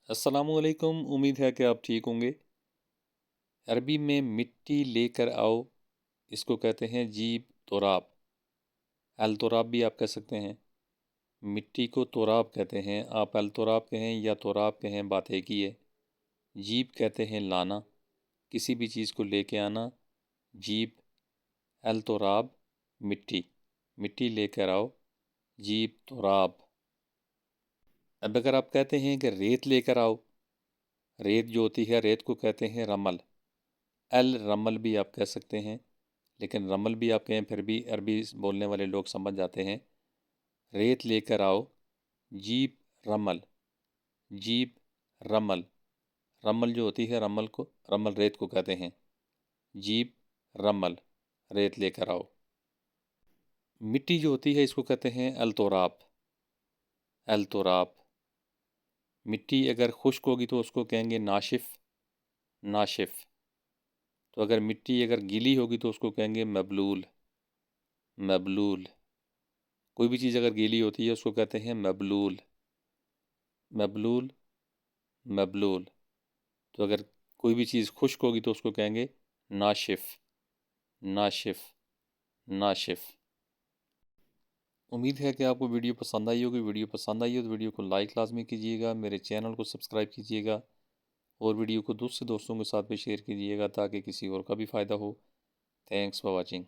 السلام علیکم، امید ہے کہ آپ ٹھیک ہوں گے۔ عربی میں مٹی لے کر آؤ، اس کو کہتے ہیں جیب تراب۔ التراب بھی آپ کہہ سکتے ہیں۔ مٹی کو تراب کہتے ہیں، آپ التراب کہیں یا تراب کہیں بات ایک ہی ہے۔ جیب کہتے ہیں لانا، کسی بھی چیز کو لے کے آنا۔ جیب، التراب، مٹی، مٹی لے کر آؤ، جیب تراب۔ اب اگر آپ کہتے ہیں کہ ریت لے کر آؤ، ریت جو ہوتی ہے ریت کو کہتے ہیں رمل۔ الرمل بھی آپ کہہ سکتے ہیں، لیکن رمل بھی آپ کہیں پھر بھی عربی بولنے والے لوگ سمجھ جاتے ہیں۔ ریت لے کر آؤ، جیب رمل، جیب رمل۔ رمل جو ہوتی ہے رمل ریت کو کہتے ہیں۔ جیب رمل، ریت لے کر آؤ۔ مٹی جو ہوتی ہے اس کو کہتے ہیں التراب، التراب۔ مٹی اگر خشک ہوگی تو اس کو کہیں گے ناشف، ناشف۔ تو اگر مٹی اگر گیلی ہوگی تو اس کو کہیں گے مبلول، مبلول۔ کوئی بھی چیز اگر گیلی ہوتی ہے اس کو کہتے ہیں مبلول، مبلول، مبلول۔ تو اگر کوئی بھی چیز خشک ہوگی تو اس کو کہیں گے ناشف، ناشف، ناشف۔ امید ہے کہ آپ کو ویڈیو پسند آئی ہوگی۔ ویڈیو پسند آئی ہو تو ویڈیو کو لائک لازمی کیجیے گا، میرے چینل کو سبسکرائب کیجیے گا، اور ویڈیو کو دوسرے دوستوں کے ساتھ بھی شیئر کیجیے گا تاکہ کسی اور کا بھی فائدہ ہو۔ Thanks for watching.